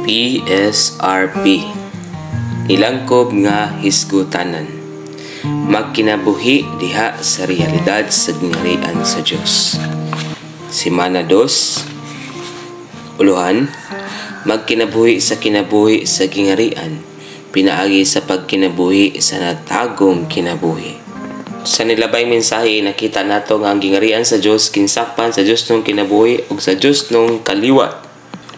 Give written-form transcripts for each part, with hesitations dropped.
PSRP Nilangkob nga hisgutanan magkinabuhi diha sa realidad sa gingharian sa Dios. Semana 2 Uluhan magkinabuhi sa kinabuhi sa gingharian pinaagi sa pagkinabuhi sa natagong kinabuhi. Sa nilabay mensahe nakita nato nga ang gingharian sa Dios kinsakpan sa Dios nung kinabuhi ug sa Dios nung kaliwat.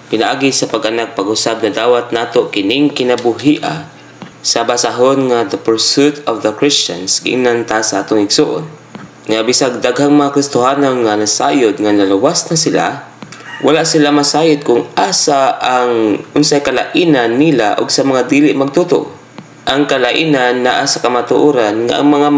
Pinaagi sa pag-anak pag-usab na dawat nato kining kinabuhia sa basahon nga the pursuit of the Christians giingnan ta sa atong igsuon. Nga bisag daghang mga Kristohanon nga nasayod nga naluwas na sila, wala sila masayod kung asa ang unsay kalainan nila og sa mga dili magtuto. Ang kalainan naa sa kamatuoran nga ang mga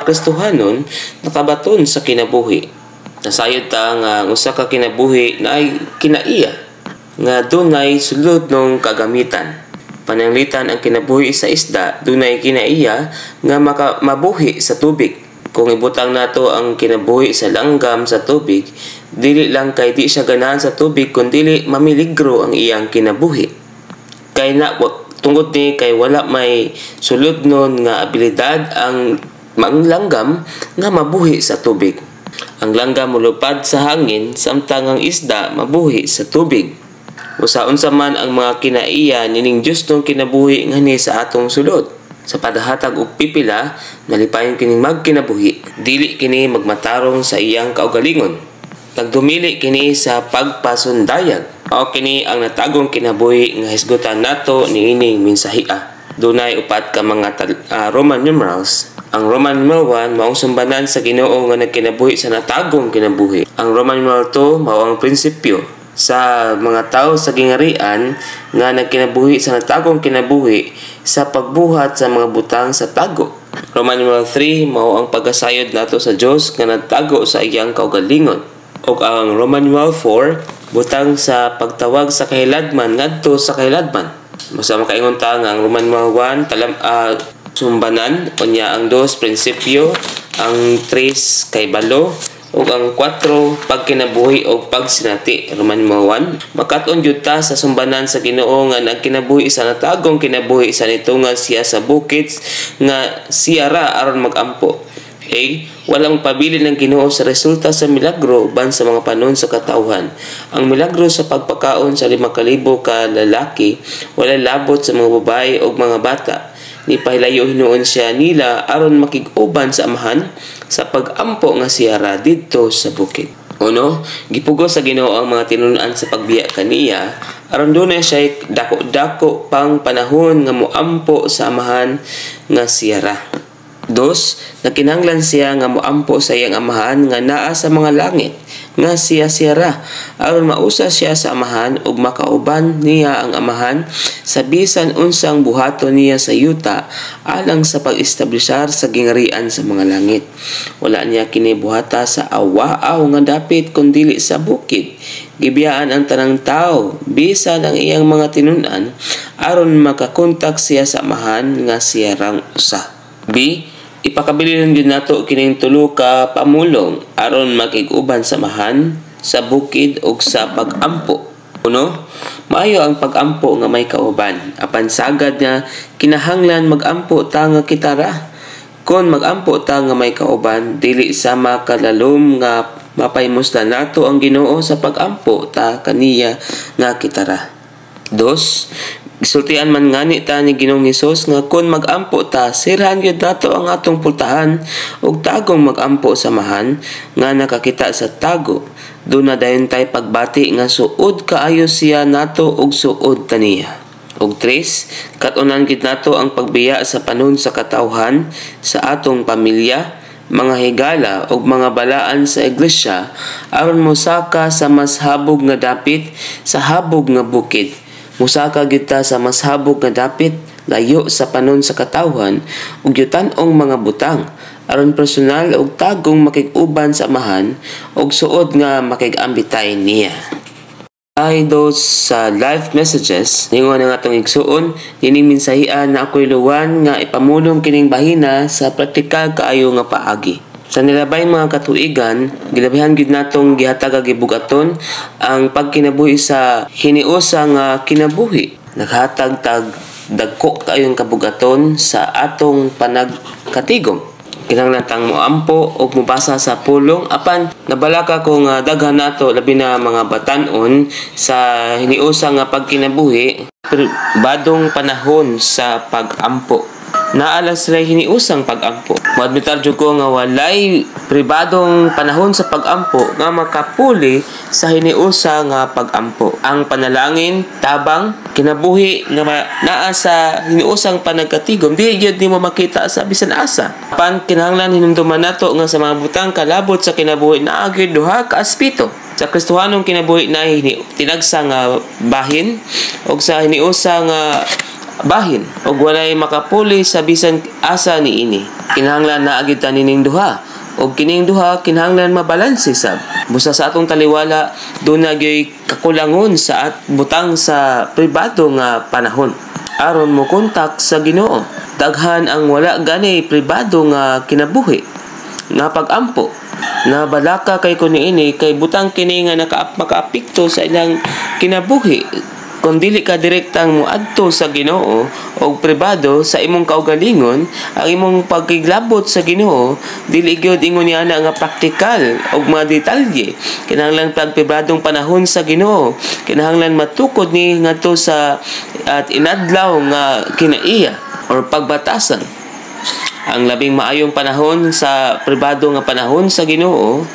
Kristohanon nakabaton sa kinabuhi. Nasayod ta nga usa ka kinabuhi na ay kinaiya nga dunay sulod ng kagamitan. Pananglitan ang kinabuhi sa isda, dunay kinaiya nga mabuhi sa tubig. Kung ibutang nato ang kinabuhi sa langgam sa tubig, dili lang kay di siya ganahan sa tubig kundi mamiligro ang iyang kinabuhi. Kay na tungod ni kay wala may sulod nun nga abilidad ang langgam nga mabuhi sa tubig. Ang langgam mulupad sa hangin samtang ang isda mabuhi sa tubig. Usaon sa man ang mga kinaiya nining Dios nung kinabuhi ngani sa atong sulod. Sa padahatag og pipila, nalipayon kining magkinabuhi. Dili kini magmatarong sa iyang kaugalingon. Nagdumili kini sa pagpasundayag. Mao kini ang natagong kinabuhi nga hisgutan nato niining mensahia. Dunay upat ka mga Roman numerals. Ang Roman numeral 1 maong sumbanan sa Ginoo nga nagkinabuhi sa natagong kinabuhi. Ang Roman numeral 2 mao ang prinsipyo sa mga tao sa gingharian nga nagkinabuhi sa natagong kinabuhi sa pagbuhat sa mga butang sa tago. Roman numeral 3 mao ang pagkasayod nato sa Dios nga nagtago sa iyang kaugalingon. Ug ang Roman numeral 4 butang sa pagtawag sa kahiladman ngadto sa kahiladman. Basta makaingon ta nga ang Roman numeral 1 sumbanan, unya ang 2 prinsipyo, ang 3 kay balo, ug ang 4 pagkinabuhi o pagsinati. Roman numeral 1 makaton jud ta sa sumbanan sa Ginoo nga nagkinabuhi sa natagong kinabuhi sa nitunga siya sa bukid nga siya ra aron magampo. Walang pabili ng Ginoo sa resulta sa milagro ban sa mga panon sa katawhan. Ang milagro sa pagpakaon sa 5,000 ka lalaki wala labot sa mga babae o mga bata. Ni pahilayo hinuon siya nila aron makig-uban sa amahan sa pag-ampo nga siya ra didto sa bukid. Gipugos sa Ginoo ang mga tinun-an sa pagbiya kaniya aron dunay siya dako-dako pang panahon nga moampo sa amahan nga siya ra. 2 nakinahanglan siya nga moampo sa iyang amahan nga naa sa mga langit nga siya ra aron mausa siya sa amahan ug makauban niya ang amahan sa bisan unsang buhaton niya sa yuta alang sa pag-establishar sa gingharian sa mga langit. Wala niya kini buhata sa awaaw nga dapit kundili sa bukid. Gibiyaan ang tanang tao bisan ang iyang mga tinun-an aron makakontak siya sa amahan nga siya rang usa. B. Ipakabilin din nato kining tulo ka pamulong aron makig-uban sa amahan sa bukid ug sa pag-ampo. Maayo ang pag-ampo nga may kauban. Apan sagad nga kinahanglan mag-ampo ta nga kita ra. Kon mag-ampo ta nga may kauban, dili sama kalalom nga mapaymusdan nato ang Ginoo sa pag-ampo ta kaniya nga kita ra. 2 Gisultian man ngani ta ni Ginoong Hesus nga kun mag-ampo ta, sirhan gyud nato ang atong pultahan ug tagong mag-ampo sa amahan nga nakakita sa tago. Doon na dayon tay pagbati nga suod kaayo siya nato ug suod taniya. Ug 3 katunan gid nato ang pagbiya sa panon sa katawhan sa atong pamilya, mga higala ug mga balaan sa iglesia aron mosaka sa mas habog nga dapit sa habog nga bukid. Musaka kita sa mas habog nga dapit layo sa panon sa katawhan ug yutan-ong mga butang aron personal ug tagong makig-uban sa amahan ug suod nga makig-ambitay niya. Ay sa live messages ningon nga atong igsuon dining mensahian na ako'y luwan nga ipamulong kining bahina sa praktikal kaayo nga paagi. Sa nilabay mga katuigan, gilabihan gid natong gihatag ag gibugaton ang pagkinabuhi sa hiniusa nga kinabuhi. Naghatag tag dagko kayong kabugaton sa atong panagkatigom. Kinahanglan tang moampo o mubasa sa pulong apan nabalaka ko nga daghan nato labi na mga batan-on sa hiniusa nga pagkinabuhi badong panahon sa pagampo. Naala sila hiniusang pagampo. Maadmitar jud ko nga walay pribadong panahon sa pagampo nga makapuli sa hiniusa nga pagampo. Ang panalangin tabang kinabuhi nga naa sa hiniusang panagkatigom di gyud nimo makita sa bisan asa. Pan kinahanglan hinumduman nato nga sa mga butang kalabot sa kinabuhi naa gyud duha ka aspeto. Sa Kristohanong kinabuhi na tinagsa nga bahin o sa hiniusa nga bahin og walay makapuli sa bisan asa niini. Kinahanglan na agid nining duha og kining duha kinahanglan mabalanse sab. Busa sa atong taliwala duna gyud kakulangon sa butang sa pribado nga panahon aron mo kontak sa Ginoo. Daghan ang wala gani pribado nga kinabuhi nga pagampo. Nabalaka kay kun niini kay butang kini nga makaapekto sa ilang kinabuhi. Kung dili ka direktang muadto sa Ginoo o pribado sa imong kaugalingon, ang imong pagkiglabot sa Ginoo dili gyud ingon niya nga praktikal og mga detalye. Kinahanglan pagpribadong panahon sa Ginoo. Kinahanglan matukod ni ngadto sa at inadlaw nga kinaiya or pagbatasan. Ang labing maayong panahon sa pribado nga panahon sa Ginoo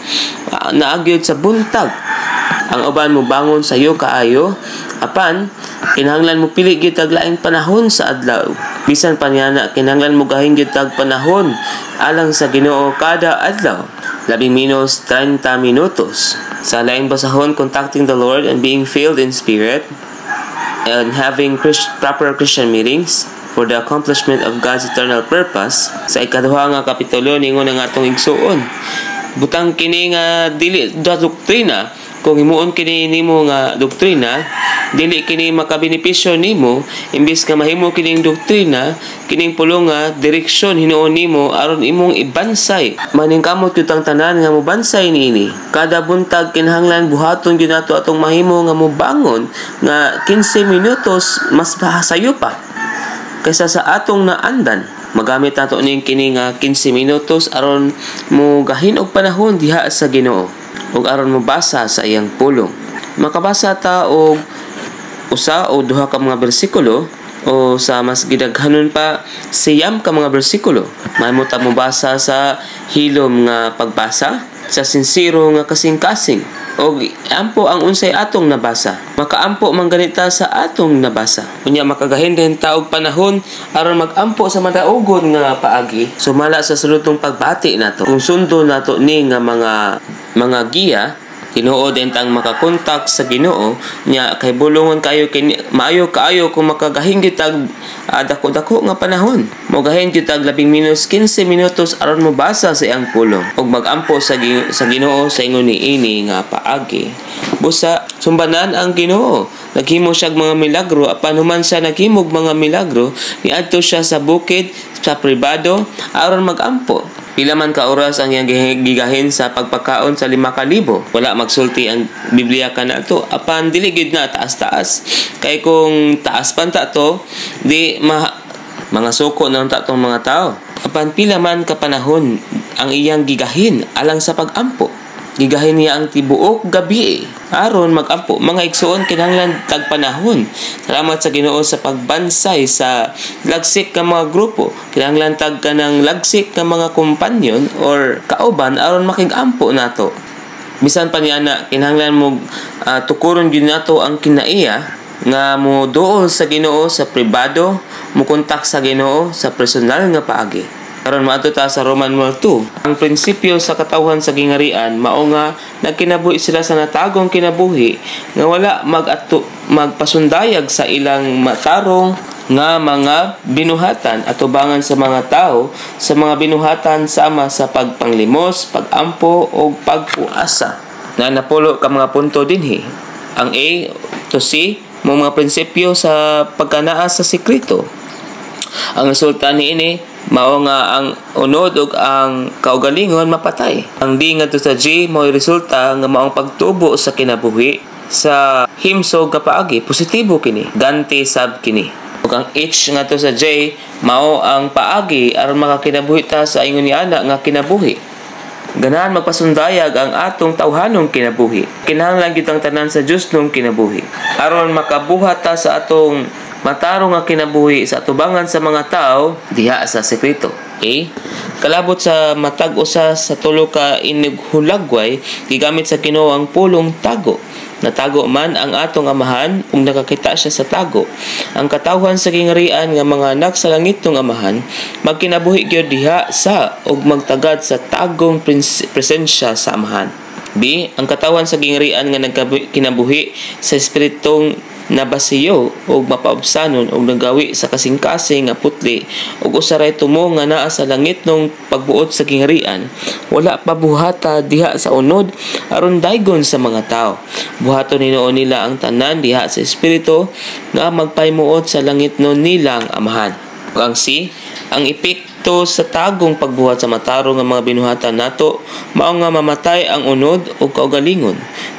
naagyod sa buntag. Ang uban mo bangon sa iyo kaayo apan kinahanglan mo pili gyud tag laing panahon sa adlaw. Bisan pa niana kinahanglan mo gahin gyud tag panahon alang sa Ginoo kada adlaw. Labing minus 30 minutos. Sa laing basahon, contacting the Lord and being filled in spirit and having proper Christian meetings for the accomplishment of God's eternal purpose. Sa ikaduha nga kapitulo ningon ang atong igsuon. Butang kini nga dili doktrina. Kung himuon kini nimo nga doktrina, dili kini makabenepisyo nimo, imbis nga mahimo kining doktrina, kining pulong nga direksyon hinuon nimo aron imong ibansay. Maningkamot gyud ang tanan nga mobansay niini. Kada buntag kinahanglan buhaton gyud nato atong mahimo nga mobangon nga 15 minutos mas sayo pa kaysa sa atong naandan. Magamit nato ning kini nga 15 minutos aron mo gahin og panahon diha sa Ginoo ug aron mo basa sa iyang pulong. Makabasa ta og usa o duha ka mga bersikulo o sa mas gidaghanon pa siyam ka mga bersikulo. Mahimo ta mo basa sa hilom nga pagbasa, sa sinsiro nga kasing-kasing og ampo ang unsay atong nabasa. Makaampo man ganita sa atong nabasa. Unya makagahin din ta og panahon aron magampo sa madaugon nga paagi. Sumala sa sulutong pagbati nato. Kung sundo nato ni nga mga giya, tinuod entang makakontak sa Ginoo nya kay bulungon kayo kay maayo kaayo kung makagahin kitag dako-dako nga panahon. Mogahin kitag labing minus 15 minutos aron mo basa sa iyang pulong ug magampo sa Ginoo sa ingon niini nga paagi. Busa sumbanan ang Ginoo. Naghimo siya mga milagro apan human siya naghimog mga milagro niadto siya sa bukid sa pribado aron magampo. Pila man ka oras ang iyang gigahin sa pagpakaon sa 5,000. Wala magsulti ang Biblia kanato. Apan dili gid na taas-taas. Kay kung taas pan ta to, di mga suko na ta tong mga tao. Apan pila man ka panahon ang iyang gigahin alang sa pagampo. Gigahin niya ang tibuok gabi aron magampo. Mga igsuon kinahanglan tag panahon. Salamat sa Ginoo sa pagbansay sa lagsik ka mga grupo. Kinahanglan tag kanang lagsik ka mga kompanyon or kauban aron makigampo nato. Bisan pa niya na kinahanglan mo tukuron gyud nato ang kinaiya nga mo duol sa Ginoo sa pribado, mo kontak sa Ginoo sa personal nga paagi. Karon maadto ta sa Roman 2. Ang prinsipyo sa katawhan sa gingarian mao nga nagkinabuhi sila sa natagong kinabuhi nga wala magpasundayag sa ilang matarong nga mga binuhatan at ubangan sa mga tao sa mga binuhatan sama sa pagpanglimos, pagampo o pagpuasa. Na napulo ka mga punto dinhi. Ang A to C mo mga prinsipyo sa pagkanaa sa sekreto. Ang resulta niini Mao nga ang unod ug ang kaugalingon mapatay. Ang D ngadto sa G mo'y resulta nga maong pagtubo sa kinabuhi sa himsog nga paagi. Positibo kini, ganti sab kini. Ug ang H ngadto sa J mao ang paagi aron makakinabuhi ta sa ingon ni ana nga kinabuhi. Ganahan magpasundayag ang atong tawhanong kinabuhi. Kinahanglan gyud ang tanan sa Dios nung kinabuhi aron makabuhat ta sa atong matarong nga kinabuhi sa atubangan sa mga tao diha sa sekreto. Okay? Kalabot sa matag usa sa tulo ka inughulagway gigamit sa Ginoo ang pulong tago. Natago man ang atong amahan ug nakakita siya sa tago. Ang katawhan sa gingarian nga mga anak sa langit ng amahan magkinabuhi gyud diha sa ug magtagad sa tagong presensya sa amahan. B. Ang katawan sa gingarian nga nagkinabuhi sa espiritong nabasiyo o mapaubsanon o nagawi sa kasing-kasing nga putli o usaray tumo nga naa sa langit nung pagbuot sa gingarian, wala pa buhata diha sa unod aron daygon sa mga tao. Buhaton hinuon nila ang tanan diha sa espiritu nga magpahimuot sa langit nun nilang amahan. Ang C. Ang epekto sa tagong pagbuhat sa matarong nga mga binuhatan nato mao nga mamatay ang unod o kaugalingon.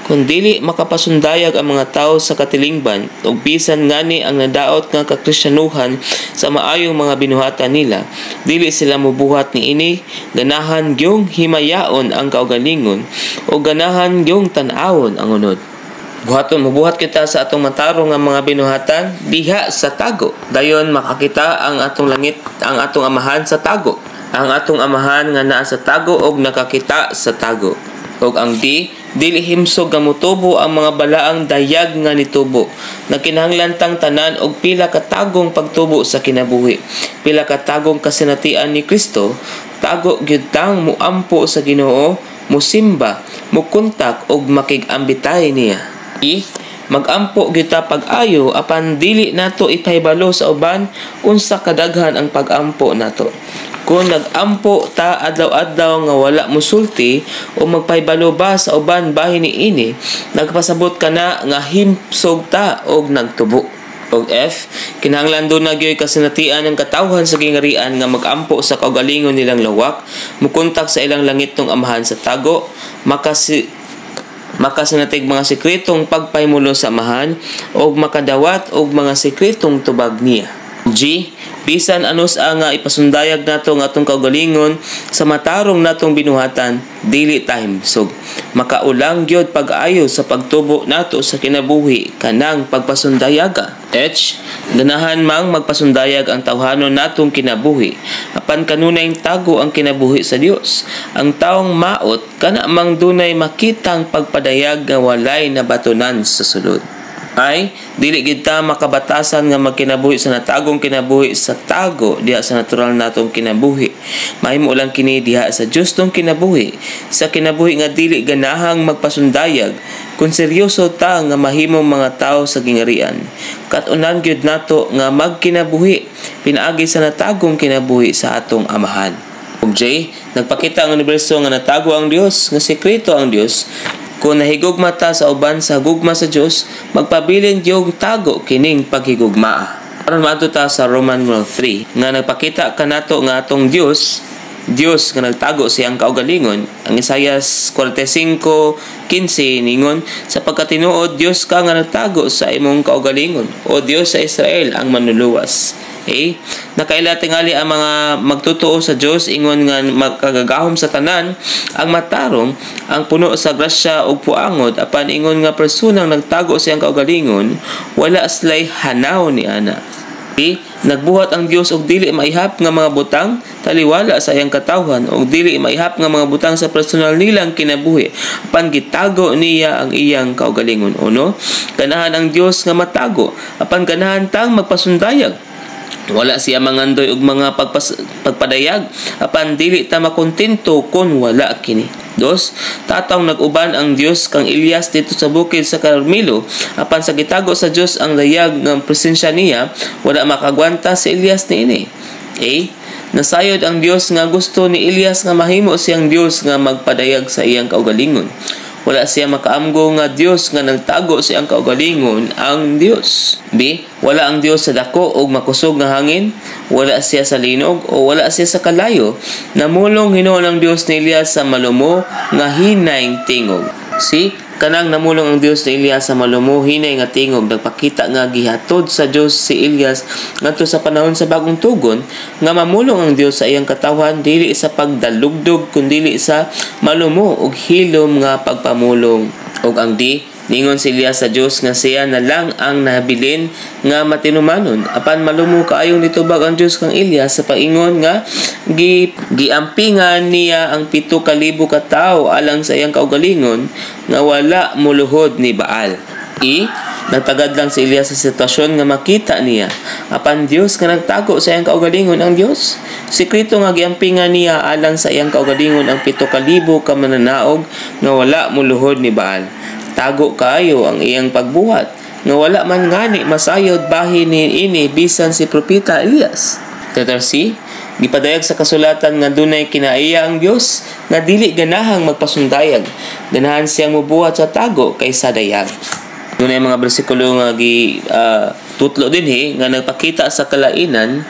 Kung dili makapasundayag ang mga tao sa katilingban ug bisan ngani ang nadaot nga kakristyanuhan sa maayong mga binuhatan nila, dili sila mobuhat niini, ganahan gyung himayaon ang kaugalingon o ganahan gyung tan-awon ang unod. Mubuhat kita sa atong matarong nga mga binuhatan diha sa tago. Dayon makakita ang atong langit, ang atong amahan sa tago. Ang atong amahan nga naa sa tago og nakakita sa tago. Og ang D, dili himsog nga motubo ang mga balaang dayag nga nitubo. Nakinahanglan tang tanan og pila ka tagong pagtubo sa kinabuhi. Pila ka tagong kasinatian ni Kristo, tago gyud tang muampo sa Ginoo, musimba, mukontak og makig-ambitay niya. Magampo kita pag-ayo apan dili nato ipahibalo sa uban unsa kadaghan ang pagampo nato. Kung nagampo ta adlaw-adlaw nga wala musulti o magpahibalo ba sa uban bahin niini, nagpasabot ka na nga himsog ta og nagtubo. Og F, kinahanglan doon na gyoy kasinatian ng katawhan sa gingarian nga magampo sa kaugalingon nilang lawak, mukontak sa ilang langit ng amahan sa tago, makasinatig mga sekretong pagpahimulo sa amahan o makadawat og mga sekretong tubag niya. G. Bisan anos nga ipasundayag nato ang atong kaugalingon sa matarong natong binuhatan, dili ta himsog. Makaulang gyud pag-ayo sa pagtubo nato sa kinabuhi kanang pagpasundayaga. H. Ganahan mang magpasundayag ang tawhanon natong kinabuhi apan kanunay tago ang kinabuhi sa Dios. Ang taong maot kana mang dunay makitang pagpadayag nga walay nabatunan sa sulod. Ay dili gid ta makabatasan nga magkinabuhi sa natagong kinabuhi sa tago diha sa natural natong kinabuhi. Mahimo lang kini diha sa Dios tong kinabuhi, sa kinabuhi nga dili ganahang magpasundayag kung seryoso ta nga mahimong mga tao sa gingarian. Kat-unan gyud nato nga magkinabuhi pinaagi sa natagong kinabuhi sa atong amahan. Ug J, nagpakita ang universo nga natago ang Dios, nga sekreto ang Dios. Kung nahigugma ta sa uban sa gugma sa Dios, magpabilin yung tago kining paghigugmaa. Aron maadto ta sa Roman 3 nga nagpakita kanato nga atong Dios nga nagtago siyang kaugalingon. Ang Isaias 45:15 ningon, sa pagkatinuod Dios ka nga nagtago sa imong kaugalingon, o Dios sa Israel ang manluluwas. Okay? Nakaila tingali ang mga magtutuo sa Dios ingon nga magkagagahom sa tanan ang matarong ang puno sa grasya ug puangod apan ingon nga personang nagtago siyang kaugalingon wala slay hanaw ni ana. Okay? Nagbuhat ang Dios og dili maihap nga mga butang taliwala sa iyang katawhan og dili maihap nga mga butang sa personal nilang kinabuhi apan gitago niya ang iyang kaugalingon. Uno, ganahan ang Dios nga matago apan ganahan tang magpasundayag. Wala siya mangandoy og mga pagpadayag apan dili ta makontento kun wala kini. Dos, tatawng nag-uban ang Dios kang Elias dito sa bukid sa Carmelo apan sa gitago sa Dios ang dayag ng presensya niya wala makagwanta si Elias niini. A. Nasayod ang Dios nga gusto ni Elias nga mahimo siyang Dios nga magpadayag sa iyang kaugalingon. wala siya makaamgo nga Dios nga nagtago sa iyang kaugalingon ang Dios. B. Wala ang Dios sa dako og makusog nga hangin, wala siya sa linog o wala siya sa kalayo. Namulong hinuon ang Dios ni Elias sa malumo nga hinay tingog. C. Kanang namulong ang Dios ni Elias sa malumo hinay nga tingog, nagpakita nga gihatod sa Dios si Elias ngadto sa panahon sa bagong tugon nga mamulong ang Dios sa iyang katawhan dili sa pagdalugdog kundi sa malumo ug hilom nga pagpamulong. Ug ang D. Ningon si Elias sa Dios nga siya na lang ang nahabilin nga matinumanon. Apan malumo kaayong nitubag ang Dios kang Elias sa paingon nga giampingan niya ang 7,000 ka tawo alang sa iyang kaugalingon nga wala muluhod ni Baal. Nagtagad lang si Elias sa sitwasyon nga makita niya apan Dios nga nagtago sa iyang kaugalingon ang Dios. Sikreto nga giampingan niya alang sa iyang kaugalingon ang 7,000 ka mananaog nga wala muluhod ni Baal. Tago kaayo ang iyang pagbuhat nga wala man ngani masayod bahin ini bisan si propeta Elias. Letter C. Gipadayag sa kasulatan nga dunay kinaiya ang Dios nga dili ganahang magpasundayag. Ganahan siyang mobuhat sa tago kaysa dayag. Dunay mga bersikulo nga tutlo din nga nagpakita sa kalainan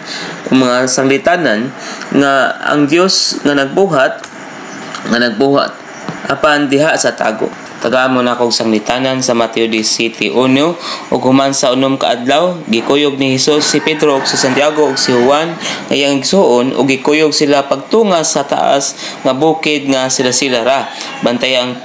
o mga sanglitanan nga ang Dios nga nagbuhat apan diha sa tago. Tagamo na kong sanglitanan sa Mateo 17:1 ug human sa unom ka adlaw gikuyog ni Hesus si Pedro ug si Santiago ug si Juan nga iyang igsuon ug gikuyog sila pagtunga sa taas nga bukid nga sila ra. Bantay ang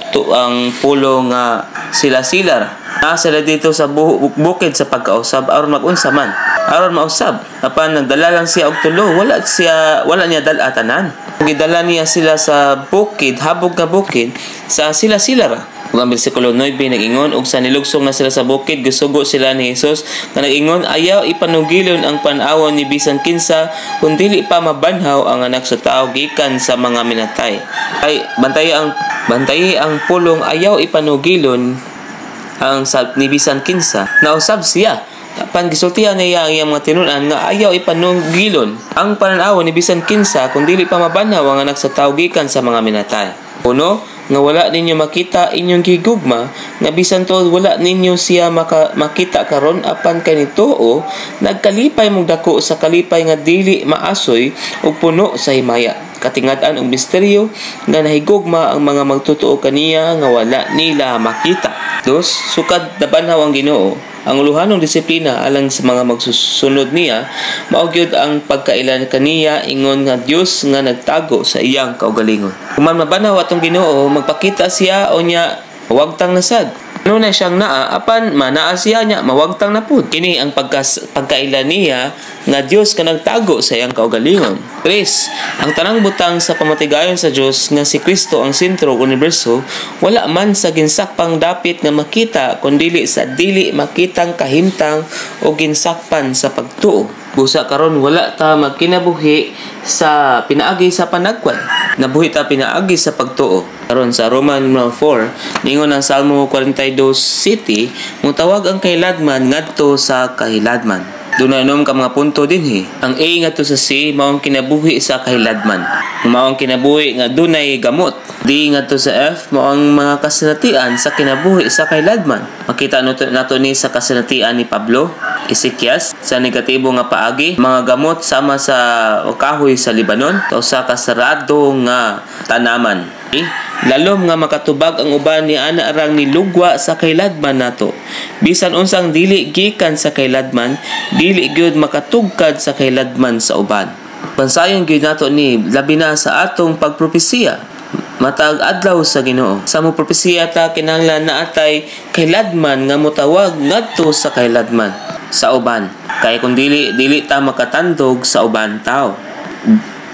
pulo nga sila ra. Sila dito sa bukid sa pagkausab aron magunsa man. Aron mausab apan nagdala lang siya og tulo, wala niya dal-atanan. Gidala niya sila sa bukid, habog nga bukid sa sila ra. Ug ang bersikulo 9 nag-ingon ug sa nilugsong na sila sa bukid gisugo sila ni Hesus nga nag-ingon ayaw ipanugilon ang pan-awon ni bisan kinsa kun dili pa mabanhaw ang anak sa tao gikan sa mga minatay. Ay bantayi ang pulong ayaw ipanugilon ang ni bisan kinsa nausab siya. Apan gisultihan niya ang iyang mga tinunan nga ayaw ipanugilon ang pan-awon ni bisan kinsa kun dili pa mabanhaw ang anak sa tao gikan sa mga minatay. Puno nga wala ninyo makita inyong gigugma nga bisan tuod wala ninyo siya makita karon apan kanito nagkalipay mong dako sa kalipay nga dili maasoy ug puno sa himaya. Katingad-an og misteryo nga nahigugma ang mga magtotoo kaniya nga wala nila makita. Dos, sukad nabanhaw ang Ginoo ang uluhanong disiplina alang sa mga magsusunod niya mao gyud ang pagkailan kaniya ingon nga Dios nga nagtago sa iyang kaugalingon. Kung man mabanaw atong Ginoo magpakita siya o niya mawagtang nasad. Ano na siyang naa apan manaa siya niya mawagtang na pud. Kini ang pagkailan niya nga Dios nga nagtago sa iyang kaugalingon. 3. Ang tanang butang sa pamatigayon sa Dios nga si Kristo ang sentro ug universo wala man sa ginsakpang dapit nga makita kundi sa dili makitang kahimtang o ginsakpan sa pagtuo. Busa karon wala ta magkinabuhi sa pinaagi sa panagwan. Nabuhi ta pinaagi sa pagtuo. Karon sa Roman 4, ningon ang Salmo 42:7, mutawag ang kahiladman ngadto sa kahiladman. Dunay ka mga punto din Ang A ngadto sa C mao ang kinabuhi sa kahiladman. Mao ang kinabuhi nga dunay gamot. D ngadto sa F mao ang mga kasinatian sa kinabuhi sa kahiladman. Makita nato ni sa kasinatian ni Pablo, Ezekias sa negatibo nga paagi, mga gamot sama sa kahoy sa Libanon, usa ka sarado nga tanaman. Lalom nga makatubag ang uban ni ana arang nilugwa sa kailadman nato. Bisan unsang dili gikan sa kailadman, dili gyud makatugkad sa kailadman sa uban. Pansayon gyud nato ni labi na sa atong pagpropesiya. Matag adlaw sa Ginoo. Sa mo propesiya ta kinahanglan naatay kailadman nga motawag ngadto sa kailadman sa uban. Kay kung dili ta makatandog sa uban tao.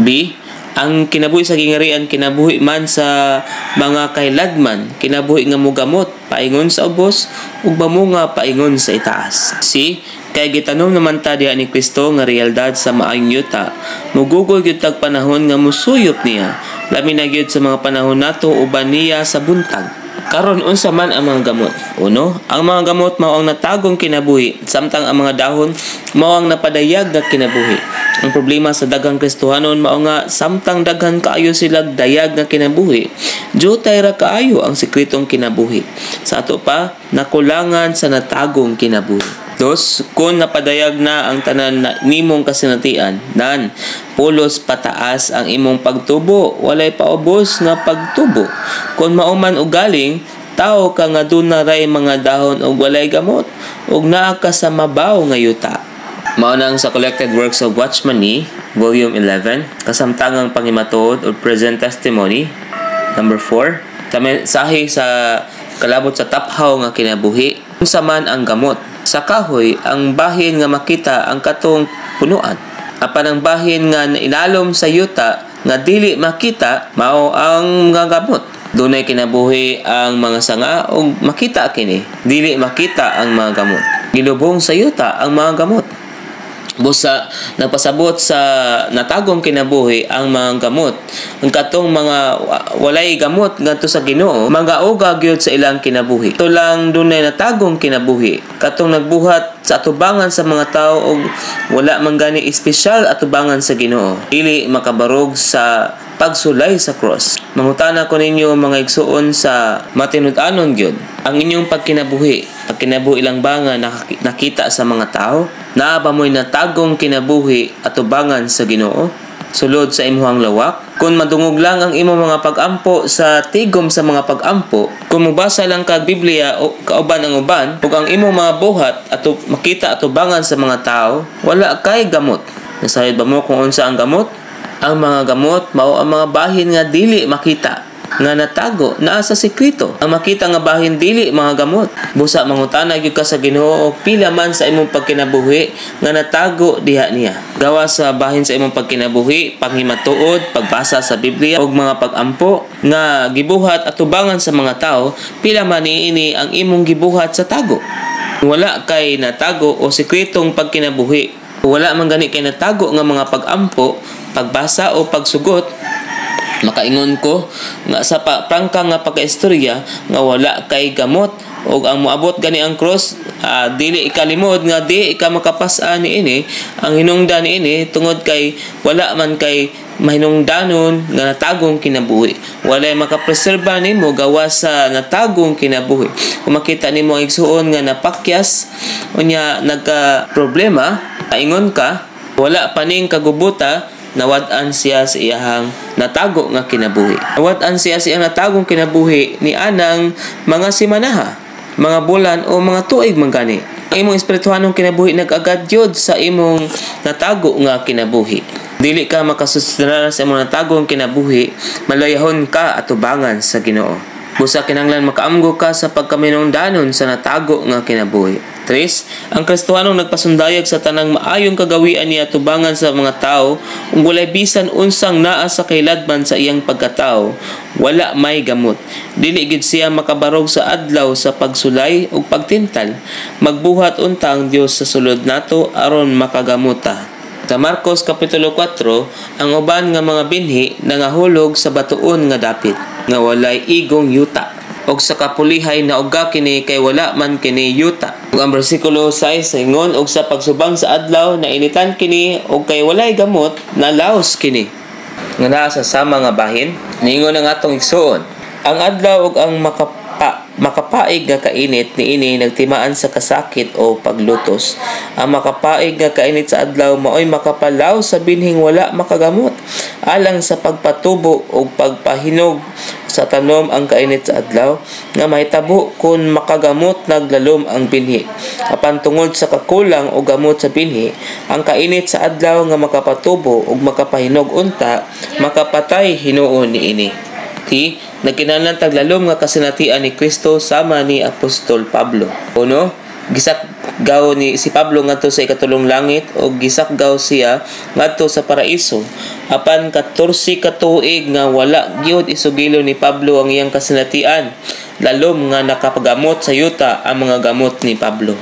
B. Ang kinabuhi sa gingarian kinabuhi man sa mga kailadman, kinabuhi nga mogamot paingon sa ubos ug bamunga paingon sa itaas. C. Kay gitanom naman ta diha ni Kristo nga realidad sa maayong yuta. Mugugol gyud tag panahon nga musuyop niya. Labi na gyud sa mga panahon nato uban niya sa buntag. Karon unsa man ang mga gamot? Uno, ang mga gamot mao ang natagong kinabuhi, samtang ang mga dahon mao ang napadayag nga kinabuhi. Ang problema sa daghang Kristohanon mao nga samtang daghan kaayo sila dayag nga kinabuhi, jutay ra kaayo ang sikretong kinabuhi. Sa ato pa, nakulangan sa natagong kinabuhi. Dos, kung napadayag na ang tanan na nimong kasinatian, nan, pulos pataas ang imong pagtubo, walay paubos nga pagtubo. Kung mauman og galing, tao ka nga dunaray mga dahon og walay gamot, ug naa ka sa mabaw nga yuta. Mao nang sa Collected Works of Watchman Nee, Volume 11, kasamtangang panghimatod o present testimony. Number 4, sahi sa kalabot sa taphaw nga kinabuhi, unsa man ang gamot. Sa kahoy, ang bahin nga makita ang katong punuan. Apan ang bahin nga inalom sa yuta nga dili makita, mao ang mga gamot. Dunay kinabuhi ang mga sanga o makita kini, dili makita ang mga gamot. Gilubong sa yuta ang mga gamot. Busa nagpasabot sa natagong kinabuhi ang mga gamot. Ang katong mga walay gamot ngadto sa Ginoo, magaoga gyud sa ilang kinabuhi. Ito lang dunay natagong kinabuhi. Katong nagbuhat sa atubangan sa mga tao og wala man gani espesyal atubangan sa Ginoo. Dili makabarog sa pagsulay sa cross. Mangutana ko ninyo mga igsuon sa matinud-anon gyud. Ang inyong pagkinabuhi lang ba nga nakita sa mga tao? Naa ba mo'y natagong kinabuhi atubangan sa Ginoo? Sulod sa imuhang lawak? Kung madungog lang ang imong mga pag-ampo sa tigom sa mga pag-ampo, kung mubasa lang kag Biblia o kauban ang uban, ug ang imong mga buhat ato makita atubangan sa mga tao, wala kay gamot. Nasayod ba mo kung unsa ang gamot? Ang mga gamot mao ang mga bahin nga dili makita, nga natago naa sa sekreto. Ang makita nga bahin dili mga gamot. Busa mangutana gyud ka sa Ginoo og pila man sa imong pagkinabuhi nga natago diha niya. Gawa sa bahin sa imong pagkinabuhi, panghimatuod, pagbasa sa Biblia ug mga pag-ampo nga gibuhat atubangan sa mga tao, pila man niini ang imong gibuhat sa tago. Wala kay natago o sekretong pagkinabuhi. Wala man gani kay natago nga mga pag-ampo, pagbasa o pagsugot, makaingon ko nga sa prangka nga pagkaistorya nga wala kay gamot ug ang moabot gani ang cross, dili ikalimod nga di ika makapasa niini ang hinungdan niini tungod kay wala man kay mahinungdanon nga natagong kinabuhi. Walay makapreserba nimo gawa sa natagong kinabuhi. Kung makita nimo ang igsuon nga napakyas unya nagka problema, ingon ka, wala paning kagubuta, nawad-an siya sa iyahang natago nga kinabuhi. Nawad-an siya sa iyang natagong kinabuhi ni anang mga simanaha, mga bulan o mga tuig man gani. Ang imong espirituhanong kinabuhi nag-agad yod sa imong natago nga kinabuhi. Dili ka makasusunod sa imong natagong kinabuhi, malayahon ka atubangan sa Ginoo. Busa kinahanglan makaamgo ka sa pagkaminungdanon sa natago nga kinabuhi. 3. Ang Kristohanong nagpasundayag sa tanang maayong kagawian niya tubangan sa mga tao, ug walay bisan unsang naa sa kailadman sa iyang pagkatao, wala may gamot. Dili gid siya makabarog sa adlaw sa pagsulay ug pagtintal. Magbuhat unta ang Dios sa sulod nato aron makagamota. Sa Marcos Kapitulo 4, ang uban nga mga binhi nangahulog sa batuon nga dapit, nga walay igong yuta. Og sa kapulihay na uga kini kay wala man kini yuta. Ug ang bersikulo 6 ingon, og sa pagsubang sa adlaw na initan kini og kay walay gamot, nalaos kini. Nga naa sa sama nga bahin, ningon ang atong igsuon. Ang adlaw ug ang makapaig nga kainit niini nagtimaan sa kasakit o paglutos. Ang makapaig nga kainit sa adlaw maoy makapalaw sa binhing wala makagamot. Alang sa pagpatubo o pagpahinog sa tanom ang kainit sa adlaw nga mahitabo kung makagamot naglalom ang binhi. Apan tungod sa kakulang o gamot sa binhi, ang kainit sa adlaw nga makapatubo o makapahinog unta, makapatay hinuon niini. Nagkinahanglan taglalom nga kasinatian ni Kristo sama ni Apostol Pablo. Uno, gisakgaw ni si Pablo ngadto sa ikatulong langit o gisakgaw siya ngadto sa paraiso. Apan 14 ka tuig nga wala gyud isugilo ni Pablo ang iyang kasinatian, lalom nga nakapagamot sa yuta ang mga gamot ni Pablo.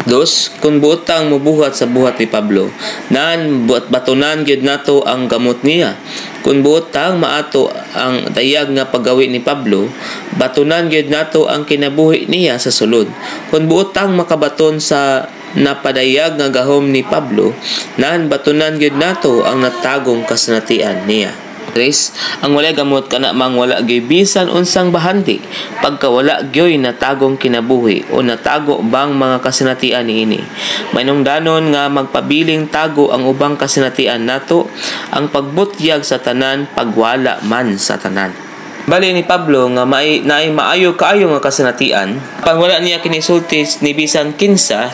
2. Kung buotang mubuhat sa buhat ni Pablo, naan batunan gyud nato ang gamot niya. Kung buotang maato ang dayag nga paggawi ni Pablo, batunan gyud nato ang kinabuhi niya sa sulod. Kung buotang makabaton sa napadayag nga gahom ni Pablo, nan batunan gyud nato ang natagong kasinatian niya. Chris, ang walay gamot kana mang wala gyud bisan unsang bahandi pagka wala gyud natagong kinabuhi o natago bang mga kasinatian niini. Mainungdanon nga magpabiling tago ang ubang kasinatian nato ang pagbutyag sa tanan pagwala man sa tanan. Bali ni Pablo nga naay maayo kaayo nga kasinatian pag wala niya kinisulti ni bisan kinsa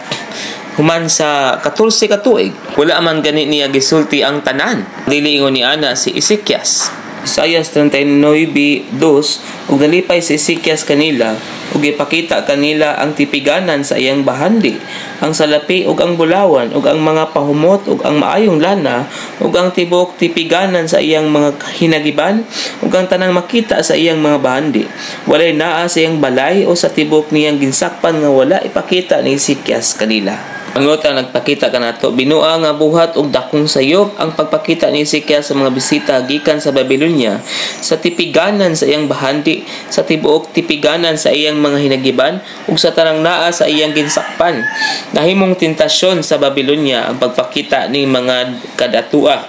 human sa 14 ka tuig, wala man gani niya gisulti ang tanan. Dili ingon ni ana si Ezekias. Isaias 39:2 ug nalipay si Ezekias kanila ug ipakita kanila ang tipiganan sa iyang bahandi, ang salapi ug ang bulawan ug ang mga pahumot ug ang maayong lana ug ang tibok tipiganan sa iyang mga hinagiban ug ang tanang makita sa iyang mga bahandi. Walay naa sa iyang balay o sa tibok niyang ginsakpan nga wala ipakita ni Ezekias kanila. Ang nota nagpakita kanato binua nga buhat og dakong sayop ang pagpakita ni Ezekias sa mga bisita gikan sa Babylonia sa tipiganan sa iyang bahandi, sa tibuok tipiganan sa iyang mga hinagiban ug sa tanang naa sa iyang ginsakpan. Nahimong tentasyon sa Babylonia ang pagpakita ni mga kadatua.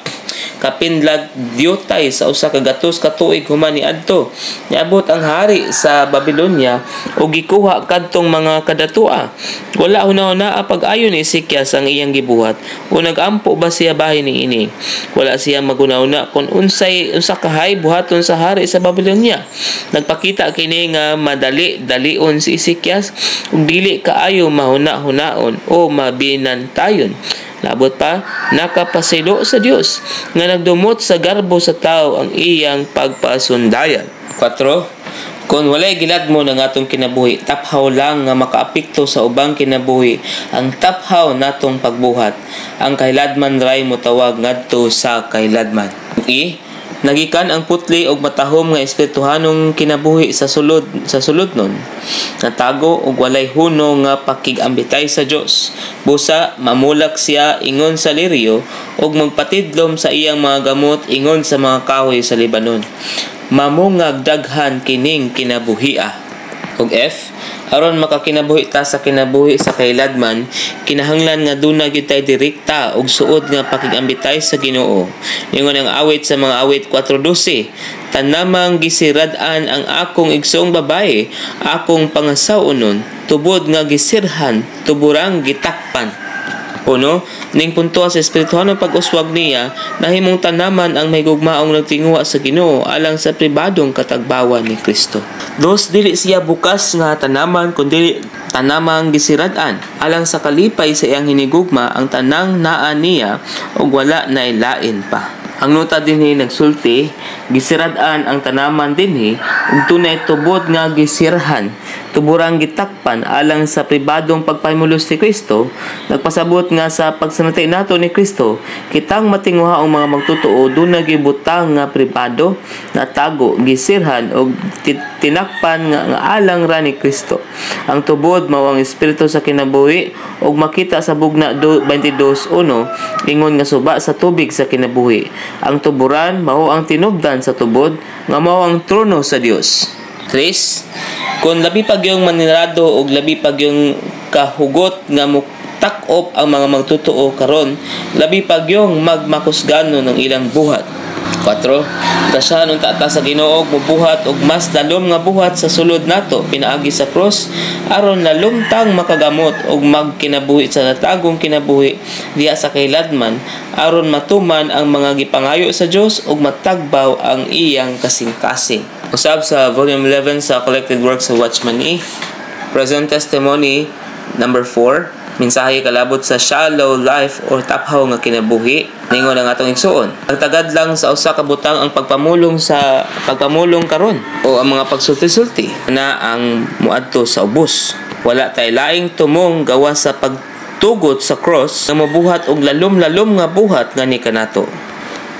Kapinlag diyotay sa usa ka gatos ka tuig human niadto. Niabot ang hari sa Babylonia ug gikuha kadtong mga kadatua. Wala hunahuna pag-ayo ni Ezekias ang iyang gibuhat o nagampo ba siya bahin niini. Wala siya magunahuna kung unsa kahay buhaton sa hari sa Babylonia. Nagpakita kini nga madali-dalion si Ezekias ug dili kaayo mahuna-hunaon o mabinantayon. Labot pa, nakapasilo sa Dios nga nagdumot sa garbo sa tao ang iyang pagpasundayan. 4. Kung walay gilagmo ng atong kinabuhi, taphaw lang nga makaapekto sa ubang kinabuhi ang taphaw natong pagbuhat. Ang kahiladman ray motawag ngadto sa kahiladman. Nagikan ang putli og matahom nga espirituhanong kinabuhi sa sulod nun. Natago og walay huno nga pakigambitay sa Dios. Busa mamulak siya ingon sa liryo og magpatidlom sa iyang mga gamot ingon sa mga kahoy sa Lebanon. Mamungag daghan kining kinabuhia. Og F, aron makakinabuhi ta sa kinabuhi sa kahiladman, kinahanglan nga duna gyud tay direkta og suod nga pakigambitay sa Ginoo. Ingon ang awit sa mga awit 4:12, tanamang gisirad-an ang akong igsoong babae, akong pangasawunon, tubod nga gisirhan, tuburang gitakpan. Uno, ning punto sa espirituhanong pag-uswag niya, nahimong tanaman ang may gugmaong nagtinguha sa Ginoo alang sa pribadong katagbawan ni Kristo. Dos, dili siya bukas nga tanaman kundi tanamang gisirad-an alang sa kalipay sa iyang hinigugma ang tanang naa niya ug wala na ilain pa. Ang nota dinhi nagsulti, gisirad-an ang tanaman dinhi ug tunay tubod nga gisirhan, tuburang gitakpan alang sa pribadong pagpahimulos ni Kristo. Nagpasabot nga sa pagsanatay nato ni Kristo, kitang matinguha ang mga magtutuo dunay gibutang nga pribado, natago, gisirhan ug tinakpan nga alang ra ni Kristo. Ang tubod mao ang espiritu sa kinabuhi ug makita sa bugna 22:1 ingon nga suba sa tubig sa kinabuhi. Ang tuburan mao ang tinubdan sa tubod nga mao ang trono sa Dios. 3. Kung labi pag yung manirado o labi pag yung kahugot nga takop ang mga magtutuo karon, labi pag yung magmakusgano ng ilang buhat. 4. Kasya nung tata sa Ginoo mubuhat og mas dalom nga buhat sa sulod nato pinaagi sa cross aron nalumtang makagamot og magkinabuhi sa natagong kinabuhi diha sa kahiladman aron matuman ang mga gipangayo sa Dios ug matagbaw ang iyang kasing-kasing. Usab sa volume 11 sa Collected Works sa Watchman Nee, Present Testimony number 4, mensahe kalabot sa shallow life or taphaw nga kinabuhi. Ningon ang atong igsuon. Nagtagad lang sa usa ka butang ang pagpamulong karon o ang mga pagsulti-sulti na ang muadto sa ubos. Wala tay laing tumong gawa sa pagtugot sa cross nga mabuhat og lalom-lalom nga buhat nga ni kanato.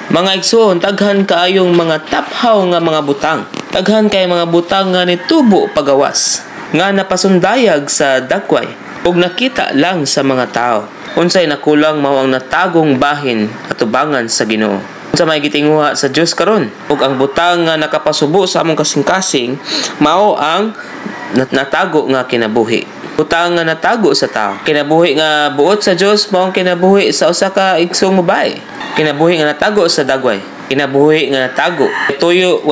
Mga igsuon, daghan kaayong mga taphaw nga mga butang. Daghan kay mga butang nga nitubo pagawas nga napasundayag sa dakway ug nakita lang sa mga tao. Unsay nakulang mao ang natagong bahin atubangan sa Ginoo. Sa may gitinguha sa Dios karon, ug ang butang nga nakapasubo sa among kasing-kasing mao ang natago nga kinabuhi. Butang nga natago sa tao, kinabuhi nga buot sa Dios mao ang kinabuhi sa usa ka igsong babae, kinabuhi nga natago sa dagway, kinabuhi nga natago tuyo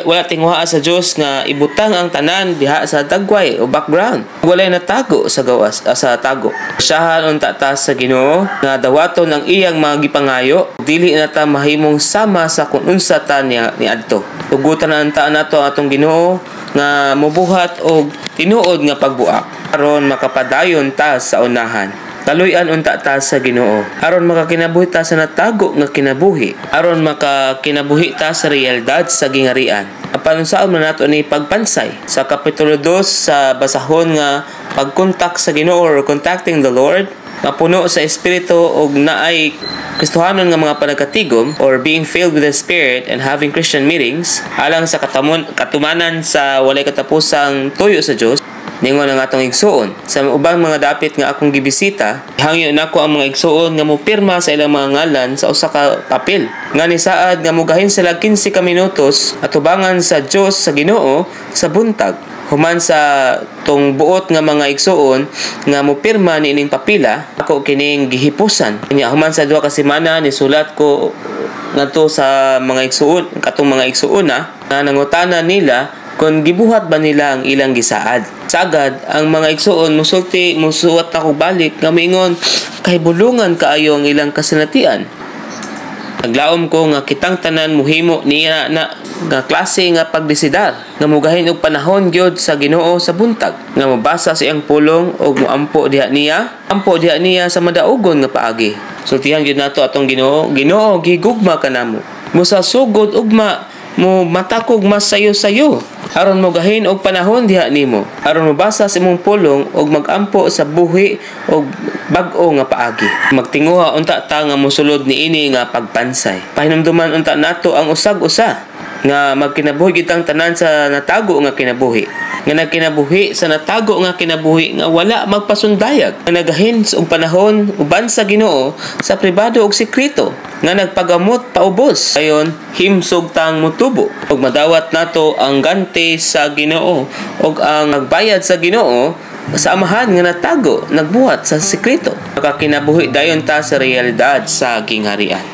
wala tinguha sa Dios nga ibutang ang tanan diha sa dagway o background, wala natago sa gawas sa tago. Siyahan unta ta sa Ginoo nga dawaton ang iyang mga gipangayo, dili na ta mahimong sama sa kung unsa ta niadto. Tugutan na anta nato ang atong Ginoo nga mobuhat og tinuod nga pagbuak aron makapadayon ta sa unahan. Taluy-an unta ta sa Ginoo aron makakinabuhi ta sa natago nga kinabuhi, aron makakinabuhi ta sa realidad sa gingarian. Apan unsaon man nato ni pagpansay sa kapitulo 2 sa basahon nga pagkontak sa Ginoo or contacting the Lord, mapuno sa espiritu og naay Kristohanon nga mga panagkatigom or being filled with the Spirit and having Christian meetings alang sa katumanan sa walay katapusang tuyo sa Dios. Ningon ang atong igsuon sa ubang mga dapit nga akong gibisita, hangyo nako ang mga igsuon nga mopirma sa ilang mga ngalan sa usa ka papel nga ni saad nga mugahin sila 15 ka minutos atubangan sa Dios sa Ginoo sa buntag. Human sa tong buot nga mga igsuon nga mopirma niining papila, ako kining gihipusan. Kanya human sa duha ka semana ni sulat ko ngadto sa mga igsuon, katong mga igsuon na nangutana nila kung gibuhat ba nila ang ilang gisaad. Sagad ang mga igsuon musuwat ako balik nga moingon kay bulungan kaayo ang ilang kasinatian. Naglaom ko nga kitang tanan muhimo niya na nga klase nga pagdesidar nga mugahin og panahon gyud sa Ginoo sa buntag nga mabasa sa iyang pulong og moampo diha niya sa madaugon nga paagi. Sultihan gyud nato atong Ginoo, Ginoo gigugma kanamo. Musasugod ugma mo matakog mas sayo-sayo aron mogahin og panahon diha nimo, aron mabasa sa imong pulong og magampo sa buhi og bag-o nga paagi. Magtinguha unta ta nga mosulod niini nga pagpansay. Pahinumduman unta nato ang usag-usa nga magkinabuhi kitang tanan sa natago nga kinabuhi, nga nagkinabuhi sa natago nga kinabuhi nga wala magpasundayag, nga nagahin og panahon uban sa Ginoo sa pribado og sekreto, nga nagpagamot paubos ayon himsog tang mutubo ug madawat nato ang ganti sa Ginoo ug ang nagbayad sa Ginoo sa amahan nga natago nagbuhat sa sekreto. Makakinabuhi dayon ta sa realidad sa gingharian.